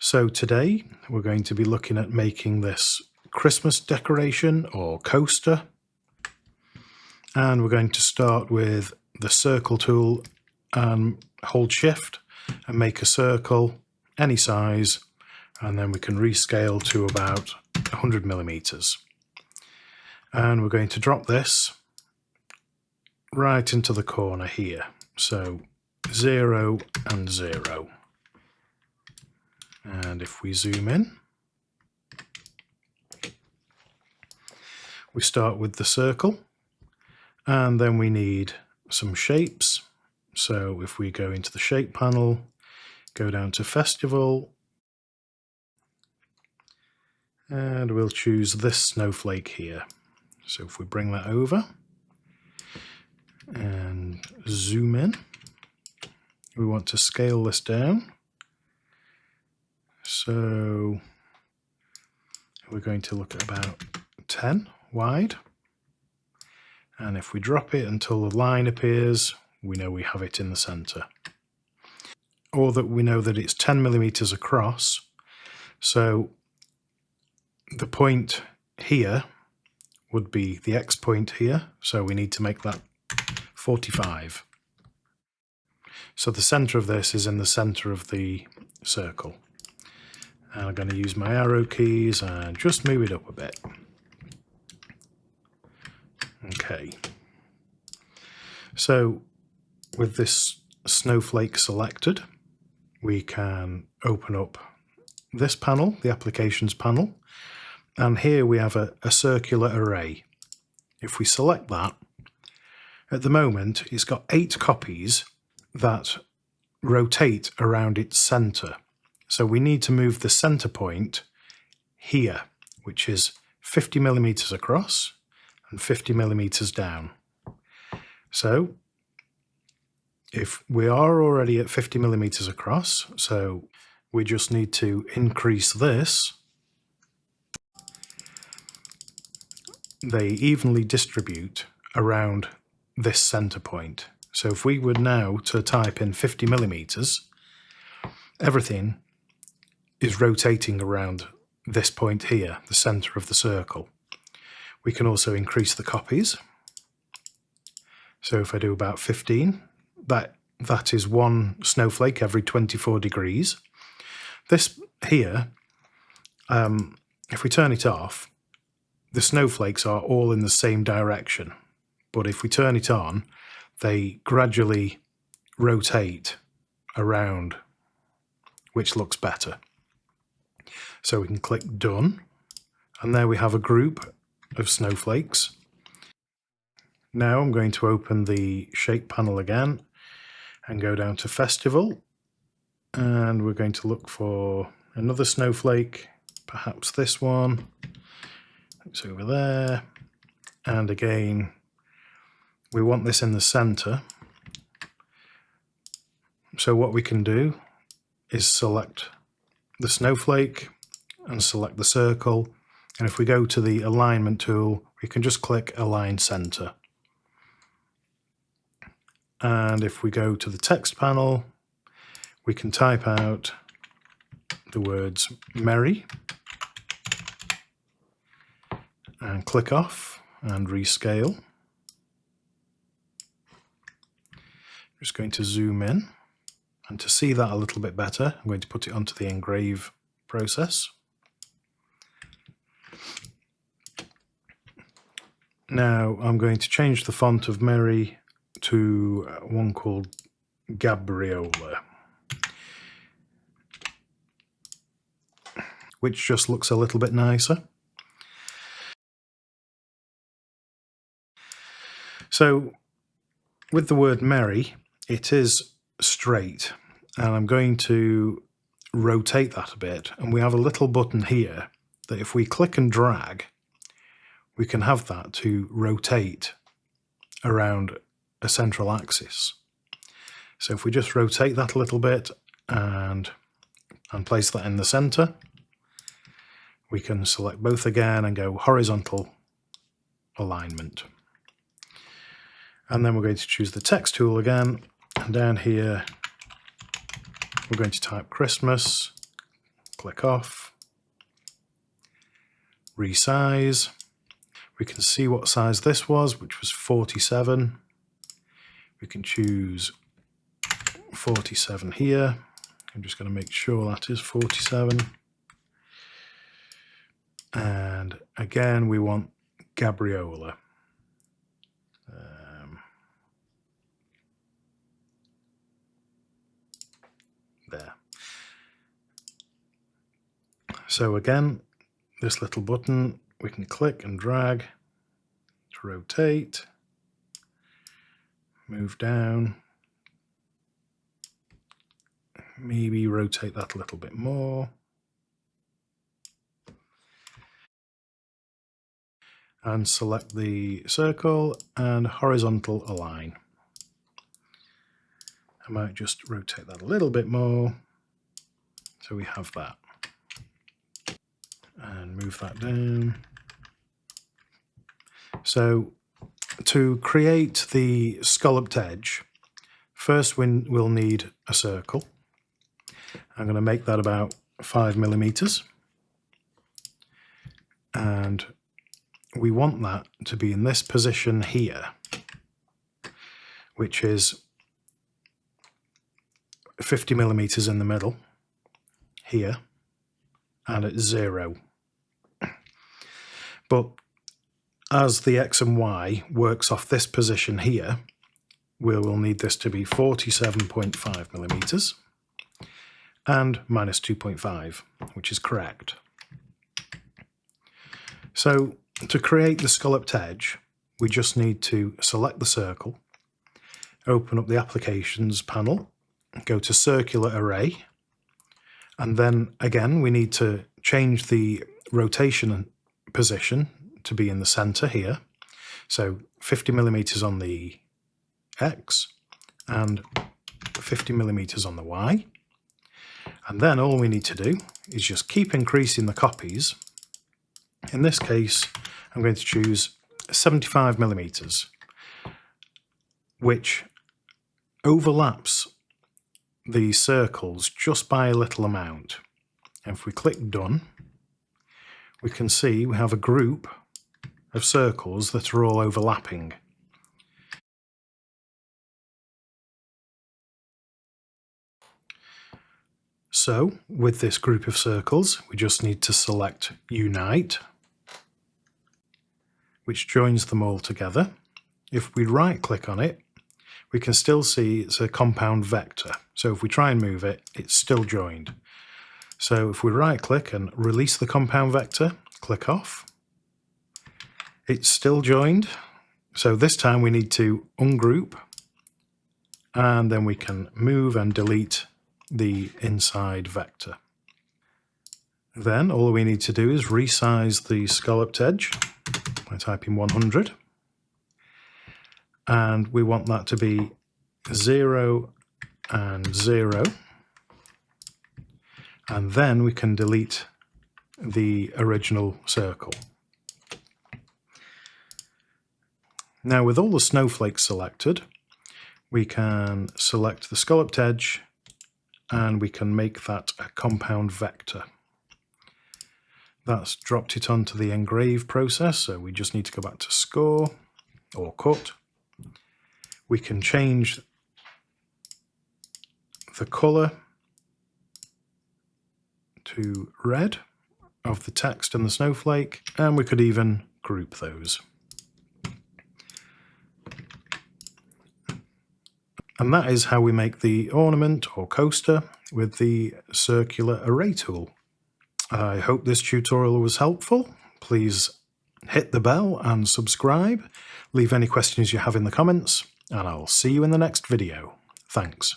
So today we're going to be looking at making this Christmas decoration or coaster. And we're going to start with the circle tool and hold shift and make a circle any size, and then we can rescale to about 100 millimeters. And we're going to drop this right into the corner here. So 0 and 0. And if we zoom in, we start with the circle, and then we need some shapes. So if we go into the shape panel, go down to festival, and we'll choose this snowflake here. So if we bring that over and zoom in, we want to scale this down. So we're going to look at about 10 wide. And if we drop it until the line appears, we know we have it in the center. Or that we know that it's 10 millimeters across. So the point here would be the X point here. So we need to make that 45. So the center of this is in the center of the circle. And I'm going to use my arrow keys and just move it up a bit. Okay. So with this snowflake selected, we can open up this panel, the applications panel, and here we have a circular array. If we select that, at the moment it's got 8 copies that rotate around its center. So we need to move the center point here, which is 50 millimeters across and 50 millimeters down. So if we are already at 50 millimeters across, so we just need to increase this. They evenly distribute around this center point. So if we were now to type in 50 millimeters, everything is rotating around this point here, the center of the circle. We can also increase the copies. So if I do about 15, that is one snowflake every 24 degrees. This here, if we turn it off, the snowflakes are all in the same direction. But if we turn it on, they gradually rotate around, which looks better. So we can click Done, and there we have a group of snowflakes. Now I'm going to open the shape panel again and go down to Festival, and we're going to look for another snowflake, perhaps this one. It's over there, and again we want this in the center. So what we can do is select the snowflake and select the circle, and if we go to the alignment tool, we can just click Align Center. And if we go to the text panel, we can type out the words merry and click off and rescale. Just going to zoom in, and to see that a little bit better, I'm going to put it onto the engrave process. Now I'm going to change the font of Merry to one called Gabriola, which just looks a little bit nicer. So with the word merry, it is straight, and I'm going to rotate that a bit, and we have a little button here that if we click and drag, we can have that to rotate around a central axis. So if we just rotate that a little bit and place that in the center, we can select both again and go horizontal alignment. And then we're going to choose the text tool again, and down here we're going to type Christmas, click off, resize. We can see what size this was, which was 47. We can choose 47 here. I'm just going to make sure that is 47. And again, we want Gabriola. There. So again, this little button, we can click and drag to rotate, move down, maybe rotate that a little bit more. And select the circle and horizontal align. I might just rotate that a little bit more so we have that. And move that down. So to create the scalloped edge, first we'll need a circle. I'm going to make that about 5 millimeters. And we want that to be in this position here, which is 50 millimeters in the middle here and at 0. But as the X and Y works off this position here, we will need this to be 47.5 millimeters and minus 2.5, which is correct. So to create the scalloped edge, we just need to select the circle, open up the applications panel, go to circular array, and then again we need to change the rotation position to be in the center here. So 50 millimeters on the X and 50 millimeters on the Y. And then all we need to do is just keep increasing the copies. In this case, I'm going to choose 75 millimeters, which overlaps the circles just by a little amount. And if we click done, we can see we have a group of circles that are all overlapping. So with this group of circles, we just need to select Unite, which joins them all together. If we right click on it, we can still see it's a compound vector. So if we try and move it, it's still joined. So if we right click and release the compound vector, click off, it's still joined. So this time we need to ungroup, and then we can move and delete the inside vector. Then all we need to do is resize the scalloped edge by typing 100. And we want that to be 0 and 0. And then we can delete the original circle. Now with all the snowflakes selected, we can select the scalloped edge and we can make that a compound vector. That's dropped it onto the engrave process, so we just need to go back to score or cut. We can change the color to red of the text and the snowflake, and we could even group those. And that is how we make the ornament or coaster with the circular array tool. I hope this tutorial was helpful. Please hit the bell and subscribe. Leave any questions you have in the comments, and I'll see you in the next video. Thanks.